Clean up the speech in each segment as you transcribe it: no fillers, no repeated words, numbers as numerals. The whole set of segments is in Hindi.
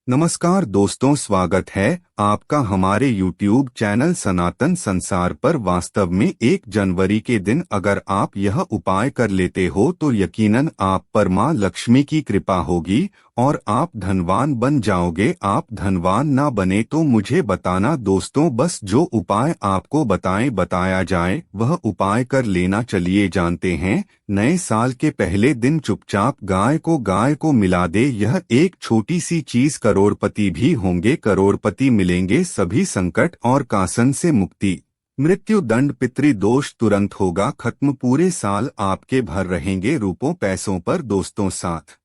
नमस्कार दोस्तों, स्वागत है आपका हमारे YouTube चैनल सनातन संसार पर। वास्तव में 1 जनवरी के दिन अगर आप यह उपाय कर लेते हो तो यकीनन आप पर मां लक्ष्मी की कृपा होगी और आप धनवान बन जाओगे। आप धनवान ना बने तो मुझे बताना दोस्तों, बस जो उपाय आपको बताया जाए वह उपाय कर लेना। चलिए जानते हैं। नए साल के पहले दिन चुपचाप गाय को मिला दे। यह एक छोटी सी चीज करोड़पति भी होंगे, करोड़पति मिलेंगे, सभी संकट और कासन से मुक्ति, मृत्यु दंड पितृदोष तुरंत होगा खत्म। पूरे साल आपके भर रहेंगे रुपयों पैसों पर दोस्तों। साथ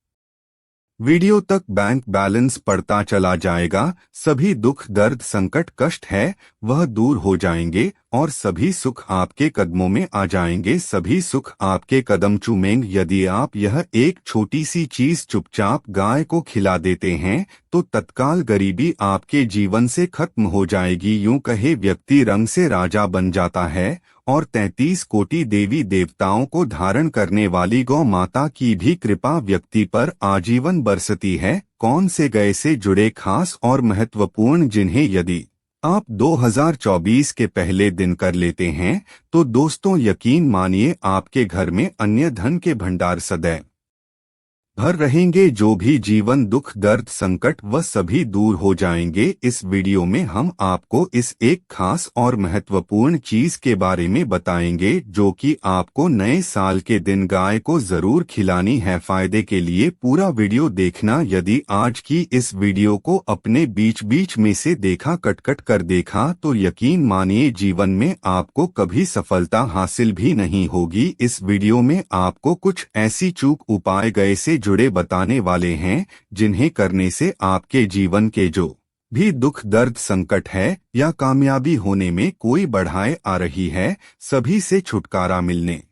वीडियो तक बैंक बैलेंस बढ़ता चला जाएगा। सभी दुख दर्द संकट कष्ट है वह दूर हो जाएंगे और सभी सुख आपके कदमों में आ जाएंगे। सभी सुख आपके कदम चूमेंगे। यदि आप यह एक छोटी सी चीज चुपचाप गाय को खिला देते हैं तो तत्काल गरीबी आपके जीवन से खत्म हो जाएगी। यूं कहे व्यक्ति रंग से राजा बन जाता है और 33 कोटि देवी देवताओं को धारण करने वाली गौ माता की भी कृपा व्यक्ति पर आजीवन बरसती है। कौन से गए से जुड़े खास और महत्वपूर्ण जिन्हें यदि आप 2024 के पहले दिन कर लेते हैं तो दोस्तों यकीन मानिए आपके घर में अन्य धन के भंडार सदैव भर रहेंगे। जो भी जीवन दुख दर्द संकट वह सभी दूर हो जाएंगे। इस वीडियो में हम आपको इस एक खास और महत्वपूर्ण चीज के बारे में बताएंगे जो कि आपको नए साल के दिन गाय को जरूर खिलानी है। फायदे के लिए पूरा वीडियो देखना। यदि आज की इस वीडियो को अपने बीच में से देखा कट कर देखा तो यकीन मानिए जीवन में आपको कभी सफलता हासिल भी नहीं होगी। इस वीडियो में आपको कुछ ऐसी चूक उपाय गए से जुड़े बताने वाले हैं जिन्हें करने से आपके जीवन के जो भी दुख दर्द संकट है या कामयाबी होने में कोई बढ़ाए आ रही है सभी से छुटकारा मिलने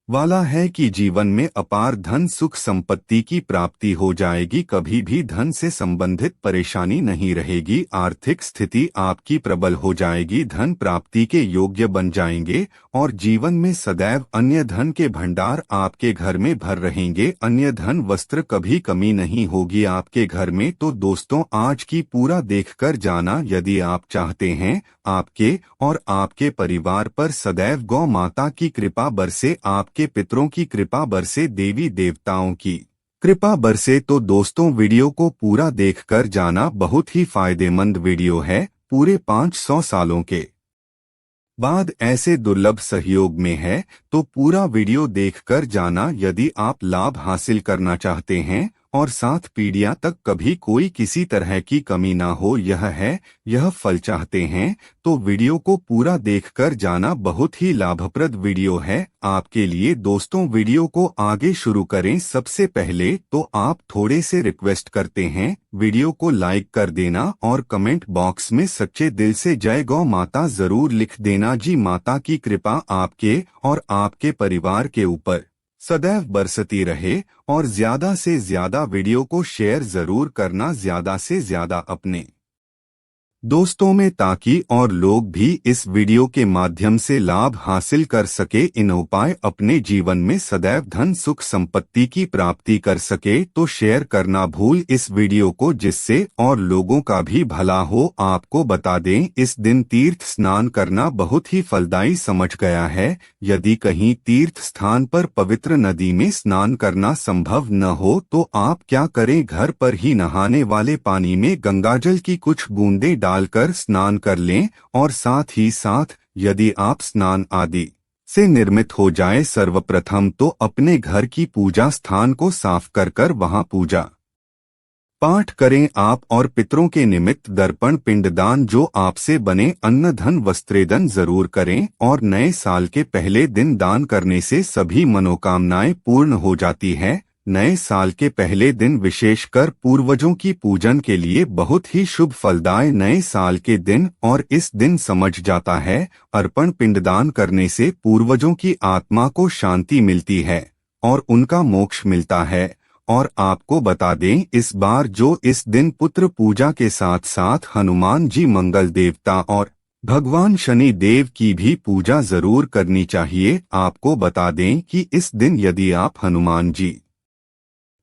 वाला है कि जीवन में अपार धन सुख संपत्ति की प्राप्ति हो जाएगी। कभी भी धन से संबंधित परेशानी नहीं रहेगी। आर्थिक स्थिति आपकी प्रबल हो जाएगी। धन प्राप्ति के योग्य बन जाएंगे और जीवन में सदैव अन्य धन के भंडार आपके घर में भर रहेंगे। अन्य धन वस्त्र कभी कमी नहीं होगी आपके घर में। तो दोस्तों आज की पूरा देखकर जाना। यदि आप चाहते हैं आपके और आपके परिवार पर सदैव गौ माता की कृपा बरसे, आपके पितरों की कृपा बरसे, देवी देवताओं की कृपा बरसे, तो दोस्तों वीडियो को पूरा देखकर जाना। बहुत ही फायदेमंद वीडियो है। पूरे 500 सालों के बाद ऐसे दुर्लभ सहयोग में है तो पूरा वीडियो देखकर जाना। यदि आप लाभ हासिल करना चाहते हैं और 7 पीढ़ियां तक कभी कोई किसी तरह की कमी ना हो, यह फल चाहते हैं तो वीडियो को पूरा देखकर जाना। बहुत ही लाभप्रद वीडियो है आपके लिए दोस्तों। वीडियो को आगे शुरू करें सबसे पहले तो आप थोड़े से रिक्वेस्ट करते हैं वीडियो को लाइक कर देना और कमेंट बॉक्स में सच्चे दिल से जय गौ माता जरूर लिख देना जी। माता की कृपा आपके और आपके परिवार के ऊपर सदैव बरसती रहे और ज्यादा से ज्यादा वीडियो को शेयर जरूर करना, ज्यादा से ज्यादा अपने दोस्तों में, ताकि और लोग भी इस वीडियो के माध्यम से लाभ हासिल कर सके, इन उपाय अपने जीवन में सदैव धन सुख संपत्ति की प्राप्ति कर सके। तो शेयर करना भूल इस वीडियो को जिससे और लोगों का भी भला हो। आपको बता दें इस दिन तीर्थ स्नान करना बहुत ही फलदायी समझ गया है। यदि कहीं तीर्थ स्थान पर पवित्र नदी में स्नान करना संभव न हो तो आप क्या करें, घर पर ही नहाने वाले पानी में गंगाजल की कुछ बूंदें डालकर स्नान कर लें। और साथ ही साथ यदि आप स्नान आदि से निर्मित हो जाए, सर्वप्रथम तो अपने घर की पूजा स्थान को साफ कर वहां पूजा पाठ करें आप और पितरों के निमित्त दर्पण पिंडदान जो आपसे बने अन्न धन वस्त्रेदन जरूर करें। और नए साल के पहले दिन दान करने से सभी मनोकामनाएं पूर्ण हो जाती है। नए साल के पहले दिन विशेषकर पूर्वजों की पूजन के लिए बहुत ही शुभ फलदायी नए साल के दिन और इस दिन समझ जाता है अर्पण पिंडदान करने से पूर्वजों की आत्मा को शांति मिलती है और उनका मोक्ष मिलता है। और आपको बता दें इस बार जो इस दिन पुत्र पूजा के साथ साथ हनुमान जी मंगल देवता और भगवान शनि देव की भी पूजा जरूर करनी चाहिए। आपको बता दें कि इस दिन यदि आप हनुमान जी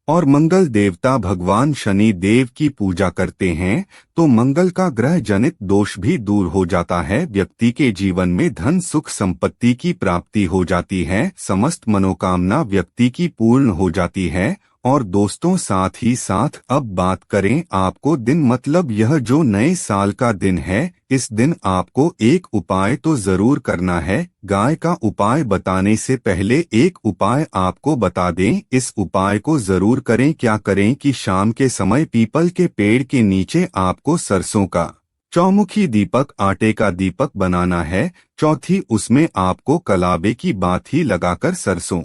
और मंगल देवता भगवान शनि देव की पूजा करते हैं तो मंगल का ग्रह जनित दोष भी दूर हो जाता है। व्यक्ति के जीवन में धन सुख संपत्ति की प्राप्ति हो जाती है, समस्त मनोकामना व्यक्ति की पूर्ण हो जाती है। और दोस्तों साथ ही साथ अब बात करें आपको दिन मतलब यह जो नए साल का दिन है, इस दिन आपको एक उपाय तो जरूर करना है। गाय का उपाय बताने से पहले एक उपाय आपको बता दें, इस उपाय को जरूर करें। क्या करें कि शाम के समय पीपल के पेड़ के नीचे आपको सरसों का चौमुखी दीपक, आटे का दीपक बनाना है। चौथी उसमें आपको कलावे की बाती लगाकर सरसों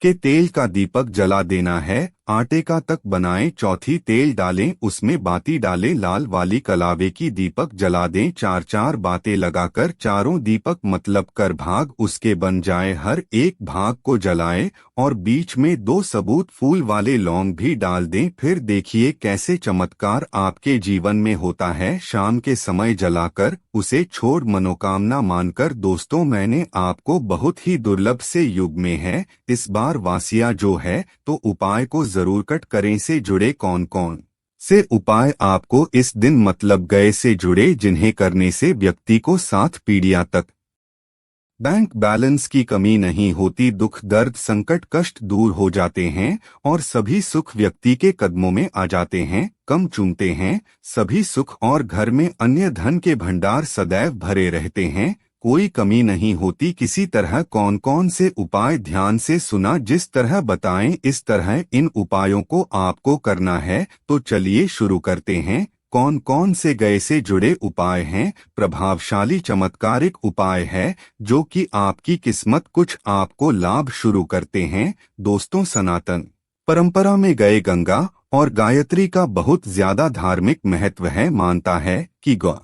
के तेल का दीपक जला देना है। आटे का तक बनाएं, चौथी तेल डालें, उसमें बाती डालें, लाल वाली कलावे की दीपक जला दें। चार चार बातें लगाकर चारों दीपक मतलब कर भाग उसके बन जाए, हर एक भाग को जलाएं और बीच में 2 सबूत फूल वाले लौंग भी डाल दें। फिर देखिए कैसे चमत्कार आपके जीवन में होता है। शाम के समय जलाकर उसे छोड़ मनोकामना मानकर। दोस्तों मैंने आपको बहुत ही दुर्लभ से युग में है इस बार वासिया जो है, तो उपाय को जरूर कट करें। से जुड़े कौन कौन से उपाय आपको इस दिन मतलब गए से जुड़े, जिन्हें करने से व्यक्ति को 7 पीढ़ियां तक बैंक बैलेंस की कमी नहीं होती, दुख दर्द संकट कष्ट दूर हो जाते हैं और सभी सुख व्यक्ति के कदमों में आ जाते हैं, कम चूमते हैं। सभी सुख और घर में अन्य धन के भंडार सदैव भरे रहते हैं, कोई कमी नहीं होती किसी तरह। कौन कौन से उपाय ध्यान से सुना, जिस तरह बताएं इस तरह इन उपायों को आपको करना है। तो चलिए शुरू करते हैं। कौन कौन से गए से जुड़े उपाय हैं? प्रभावशाली चमत्कारिक उपाय है जो कि आपकी किस्मत कुछ आपको लाभ। शुरू करते हैं दोस्तों। सनातन परंपरा में गए गंगा और गायत्री का बहुत ज्यादा धार्मिक महत्व है। मानता है कि गौ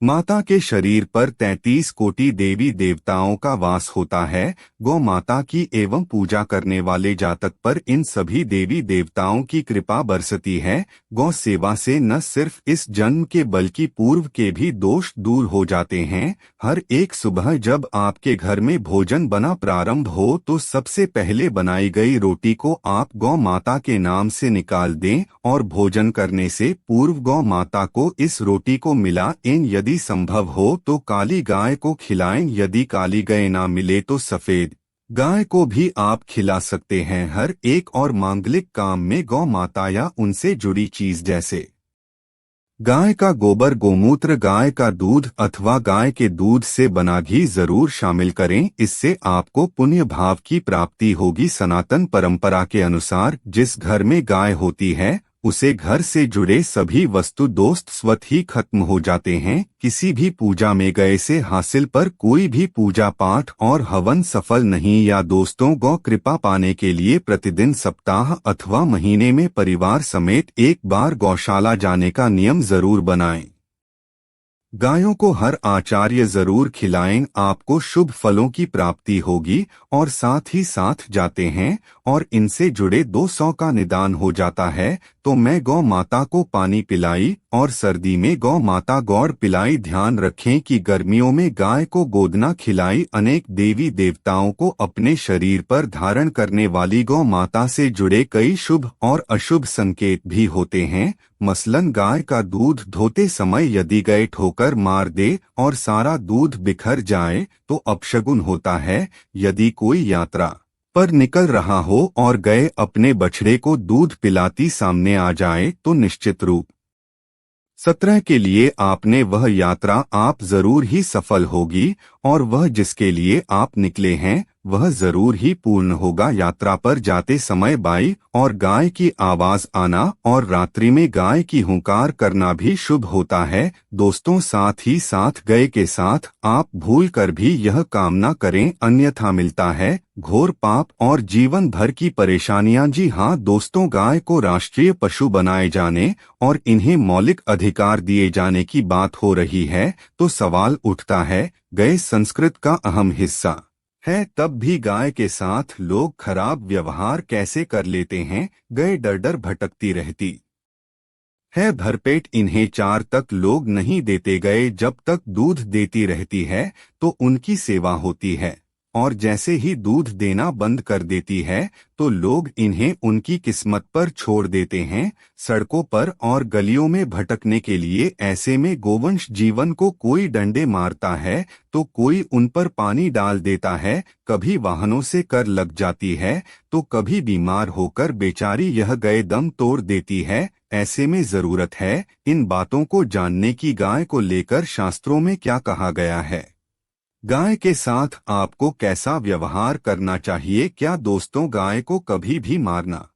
माता के शरीर पर 33 कोटि देवी देवताओं का वास होता है। गौ माता की एवं पूजा करने वाले जातक पर इन सभी देवी देवताओं की कृपा बरसती है। गौ सेवा से न सिर्फ इस जन्म के बल्कि पूर्व के भी दोष दूर हो जाते हैं। हर एक सुबह जब आपके घर में भोजन बना प्रारंभ हो तो सबसे पहले बनाई गई रोटी को आप गौ माता के नाम से निकाल दें और भोजन करने से पूर्व गौ माता को इस रोटी को मिलाएं। यदि संभव हो तो काली गाय को खिलाएं, यदि काली गाय ना मिले तो सफेद गाय को भी आप खिला सकते हैं। हर एक और मांगलिक काम में गौ माता या उनसे जुड़ी चीज जैसे गाय का गोबर, गोमूत्र, गाय का दूध अथवा गाय के दूध से बना घी जरूर शामिल करें, इससे आपको पुण्य भाव की प्राप्ति होगी। सनातन परंपरा के अनुसार जिस घर में गाय होती है उसे घर से जुड़े सभी वस्तु दोस्त स्वतः ही खत्म हो जाते हैं। किसी भी पूजा में गए से हासिल पर कोई भी पूजा पाठ और हवन सफल नहीं। या दोस्तों गौ कृपा पाने के लिए प्रतिदिन, सप्ताह अथवा महीने में परिवार समेत एक बार गौशाला जाने का नियम जरूर बनाएं। गायों को हर आचार्य जरूर खिलाएं, आपको शुभ फलों की प्राप्ति होगी। और साथ ही साथ जाते हैं और इनसे जुड़े 200 का निदान हो जाता है। तो मैं गौ माता को पानी पिलाई और सर्दी में गौ माता गौड़ पिलाई। ध्यान रखें कि गर्मियों में गाय को गोदना खिलाई। अनेक देवी देवताओं को अपने शरीर पर धारण करने वाली गौ माता से जुड़े कई शुभ और अशुभ संकेत भी होते हैं। मसलन गाय का दूध धोते समय यदि गाय ठोकर मार दे और सारा दूध बिखर जाए तो अपशगुन होता है। यदि कोई यात्रा पर निकल रहा हो और गाय अपने बछड़े को दूध पिलाती सामने आ जाए तो निश्चित रूप 17 के लिए आपने वह यात्रा आप जरूर ही सफल होगी और वह जिसके लिए आप निकले हैं वह जरूर ही पूर्ण होगा। यात्रा पर जाते समय बाई और गाय की आवाज आना और रात्रि में गाय की हुंकार करना भी शुभ होता है। दोस्तों साथ ही साथ गाय के साथ आप भूल कर भी यह काम न करें, अन्यथा मिलता है घोर पाप और जीवन भर की परेशानियां। जी हाँ दोस्तों, गाय को राष्ट्रीय पशु बनाए जाने और इन्हें मौलिक अधिकार दिए जाने की बात हो रही है तो सवाल उठता है, गाय संस्कृत का अहम हिस्सा है, तब भी गाय के साथ लोग खराब व्यवहार कैसे कर लेते हैं। गाय डर डर भटकती रहती है, भरपेट इन्हें 4 तक लोग नहीं देते। गाय जब तक दूध देती रहती है तो उनकी सेवा होती है और जैसे ही दूध देना बंद कर देती है तो लोग इन्हें उनकी किस्मत पर छोड़ देते हैं, सड़कों पर और गलियों में भटकने के लिए। ऐसे में गोवंश जीवन को कोई डंडे मारता है तो कोई उन पर पानी डाल देता है, कभी वाहनों से कर लग जाती है तो कभी बीमार होकर बेचारी यह गए दम तोड़ देती है। ऐसे में जरूरत है इन बातों को जानने की गाय को लेकर शास्त्रों में क्या कहा गया है, गाय के साथ आपको कैसा व्यवहार करना चाहिए। क्या दोस्तों, गाय को कभी भी मारना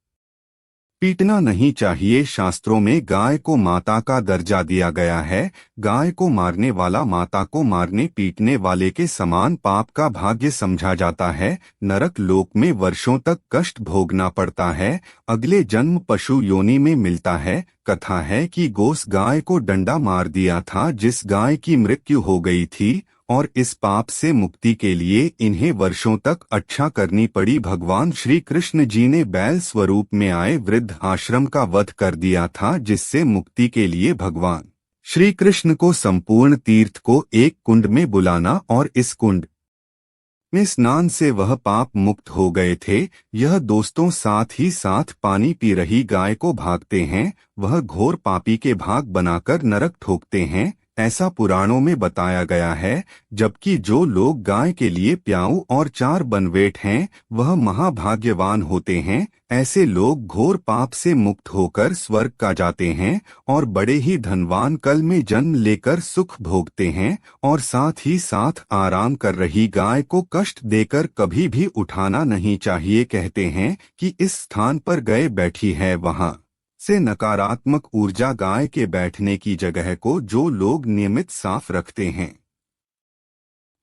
पीटना नहीं चाहिए। शास्त्रों में गाय को माता का दर्जा दिया गया है। गाय को मारने वाला माता को मारने पीटने वाले के समान पाप का भाग्य समझा जाता है। नरक लोक में वर्षों तक कष्ट भोगना पड़ता है, अगले जन्म पशु योनि में मिलता है। कथा है कि गोस गाय को डंडा मार दिया था जिस गाय की मृत्यु हो गई थी, और इस पाप से मुक्ति के लिए इन्हें वर्षों तक अच्छा करनी पड़ी। भगवान श्री कृष्ण जी ने बैल स्वरूप में आए वृद्ध आश्रम का वध कर दिया था, जिससे मुक्ति के लिए भगवान श्री कृष्ण को संपूर्ण तीर्थ को एक कुंड में बुलाना और इस कुंड में स्नान से वह पाप मुक्त हो गए थे। यह दोस्तों साथ ही साथ पानी पी रही गाय को भागते हैं, वह घोर पापी के भाग बनाकर नरक ठोकते हैं, ऐसा पुराणों में बताया गया है। जबकि जो लोग गाय के लिए प्याऊ और चार बनवेट हैं वह महाभाग्यवान होते हैं। ऐसे लोग घोर पाप से मुक्त होकर स्वर्ग का जाते हैं और बड़े ही धनवान कल में जन्म लेकर सुख भोगते हैं। और साथ ही साथ आराम कर रही गाय को कष्ट देकर कभी भी उठाना नहीं चाहिए। कहते हैं कि इस स्थान पर गए बैठी है, वहां से नकारात्मक ऊर्जा गाय के बैठने की जगह को जो लोग नियमित साफ रखते हैं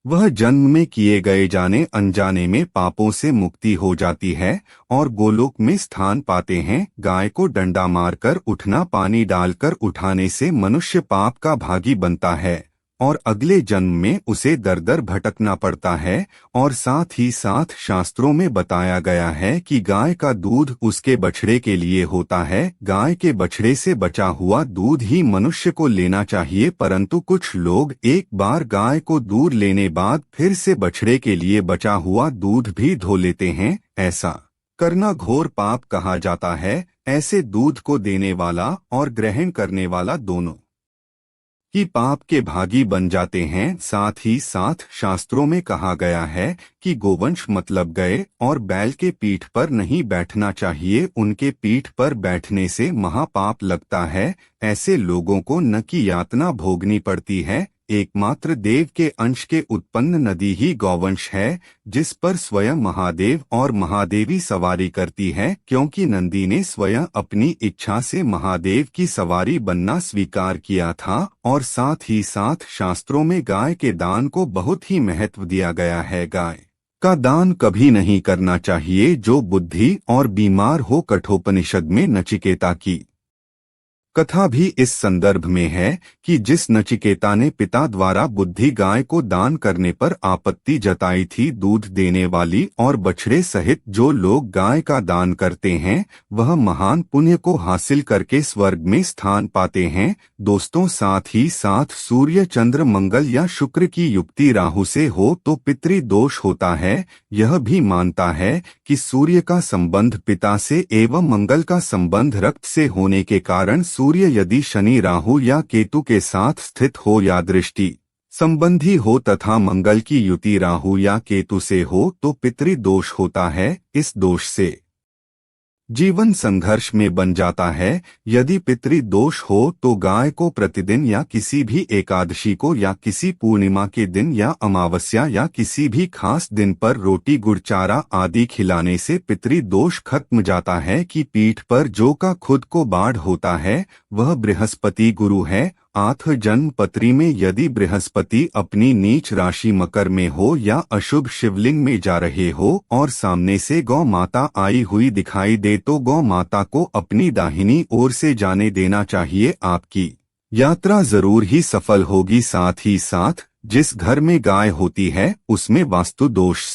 वह जन्म में किए गए जाने अनजाने में पापों से मुक्ति हो जाती है और गोलोक में स्थान पाते हैं। गाय को डंडा मारकर उठना, पानी डालकर उठाने से मनुष्य पाप का भागी बनता है और अगले जन्म में उसे दर दर भटकना पड़ता है। और साथ ही साथ शास्त्रों में बताया गया है कि गाय का दूध उसके बछड़े के लिए होता है। गाय के बछड़े से बचा हुआ दूध ही मनुष्य को लेना चाहिए, परंतु कुछ लोग एक बार गाय को दूध लेने बाद फिर से बछड़े के लिए बचा हुआ दूध भी धो लेते हैं। ऐसा करना घोर पाप कहा जाता है। ऐसे दूध को देने वाला और ग्रहण करने वाला दोनों कि पाप के भागी बन जाते हैं। साथ ही साथ शास्त्रों में कहा गया है कि गोवंश मतलब गए और बैल के पीठ पर नहीं बैठना चाहिए, उनके पीठ पर बैठने से महापाप लगता है। ऐसे लोगों को न की यातना भोगनी पड़ती है। एकमात्र देव के अंश के उत्पन्न नदी ही गौवंश है, जिस पर स्वयं महादेव और महादेवी सवारी करती है, क्योंकि नंदी ने स्वयं अपनी इच्छा से महादेव की सवारी बनना स्वीकार किया था। और साथ ही साथ शास्त्रों में गाय के दान को बहुत ही महत्व दिया गया है। गाय का दान कभी नहीं करना चाहिए जो बुद्धि और बीमार हो। कठोपनिषद में नचिकेता की कथा भी इस संदर्भ में है कि जिस नचिकेता ने पिता द्वारा बुद्धि गाय को दान करने पर आपत्ति जताई थी, दूध देने वाली और बछड़े सहित जो लोग गाय का दान करते हैं वह महान पुण्य को हासिल करके स्वर्ग में स्थान पाते हैं। दोस्तों, साथ ही साथ सूर्य, चंद्र, मंगल या शुक्र की युक्ति राहु से हो तो पितृ दोष होता है। यह भी मानता है कि सूर्य का संबंध पिता से एवं मंगल का संबंध रक्त से होने के कारण सूर्य यदि शनि, राहु या केतु के साथ स्थित हो या दृष्टि संबंधी हो तथा मंगल की युति राहु या केतु से हो तो पितृ दोष होता है। इस दोष से जीवन संघर्ष में बन जाता है। यदि पितृ दोष हो तो गाय को प्रतिदिन या किसी भी एकादशी को या किसी पूर्णिमा के दिन या अमावस्या या किसी भी खास दिन पर रोटी, गुड़, चारा आदि खिलाने से पितृ दोष खत्म जाता है। कि पीठ पर जो का खुद को बाढ़ होता है वह बृहस्पति गुरु है। आठ जन्म पत्री में यदि बृहस्पति अपनी नीच राशि मकर में हो या अशुभ शिवलिंग में जा रहे हो और सामने से गौ माता आई हुई दिखाई दे तो गौ माता को अपनी दाहिनी ओर से जाने देना चाहिए। आपकी यात्रा जरूर ही सफल होगी। साथ ही साथ जिस घर में गाय होती है उसमें वास्तु दोष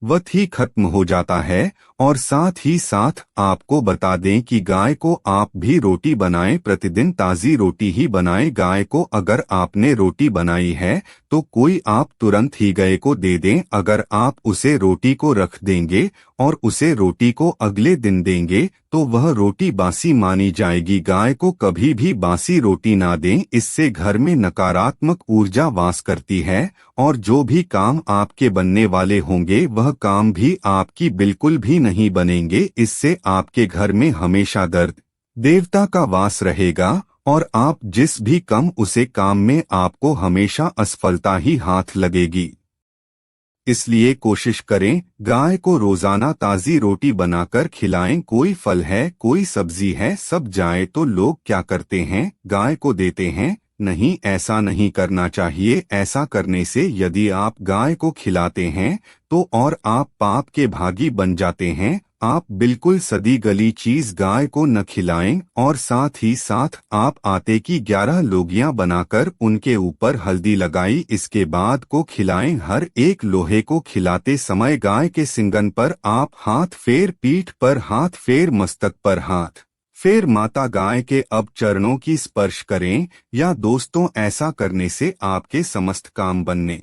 वत ही खत्म हो जाता है। और साथ ही साथ आपको बता दें कि गाय को आप भी रोटी बनाएं, प्रतिदिन ताज़ी रोटी ही बनाएं। गाय को अगर आपने रोटी बनाई है तो कोई आप तुरंत ही गाय को दे दें। अगर आप उसे रोटी को रख देंगे और उसे रोटी को अगले दिन देंगे तो वह रोटी बासी मानी जाएगी। गाय को कभी भी बासी रोटी ना दें, इससे घर में नकारात्मक ऊर्जा वास करती है और जो भी काम आपके बनने वाले होंगे वह काम भी आपकी बिल्कुल भी नहीं बनेंगे। इससे आपके घर में हमेशा दर्द देवता का वास रहेगा और आप जिस भी उसे काम में आपको हमेशा असफलता ही हाथ लगेगी। इसलिए कोशिश करें गाय को रोजाना ताज़ी रोटी बनाकर खिलाएं। कोई फल है, कोई सब्जी है, सब जाए तो लोग क्या करते हैं, गाय को देते हैं। नहीं, ऐसा नहीं करना चाहिए। ऐसा करने से यदि आप गाय को खिलाते हैं तो और आप पाप के भागी बन जाते हैं। आप बिल्कुल सड़ी गली चीज गाय को न खिलाएं और साथ ही साथ आप आटे की 11 लोगियां बनाकर उनके ऊपर हल्दी लगाई, इसके बाद को खिलाएं। हर एक लोहे को खिलाते समय गाय के सिंगन पर आप हाथ फेर, पीठ पर हाथ फेर, मस्तक पर हाथ फेर माता गाय के अब चरणों की स्पर्श करें। या दोस्तों, ऐसा करने से आपके समस्त काम बनने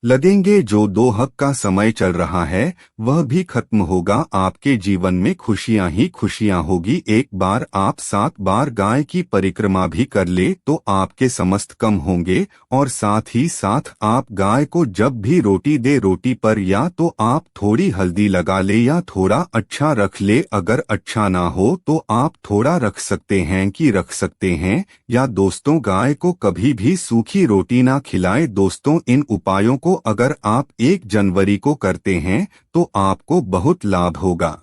लगेंगे। जो दोहक का समय चल रहा है वह भी खत्म होगा। आपके जीवन में खुशियां ही खुशियां होगी। एक बार आप 7 बार गाय की परिक्रमा भी कर ले तो आपके समस्त कम होंगे। और साथ ही साथ आप गाय को जब भी रोटी दे, रोटी पर या तो आप थोड़ी हल्दी लगा ले या थोड़ा अच्छा रख ले। अगर अच्छा ना हो तो आप थोड़ा रख सकते हैं। या दोस्तों, गाय को कभी भी सूखी रोटी ना खिलाएं। दोस्तों, इन उपायों को अगर आप 1 जनवरी को करते हैं तो आपको बहुत लाभ होगा।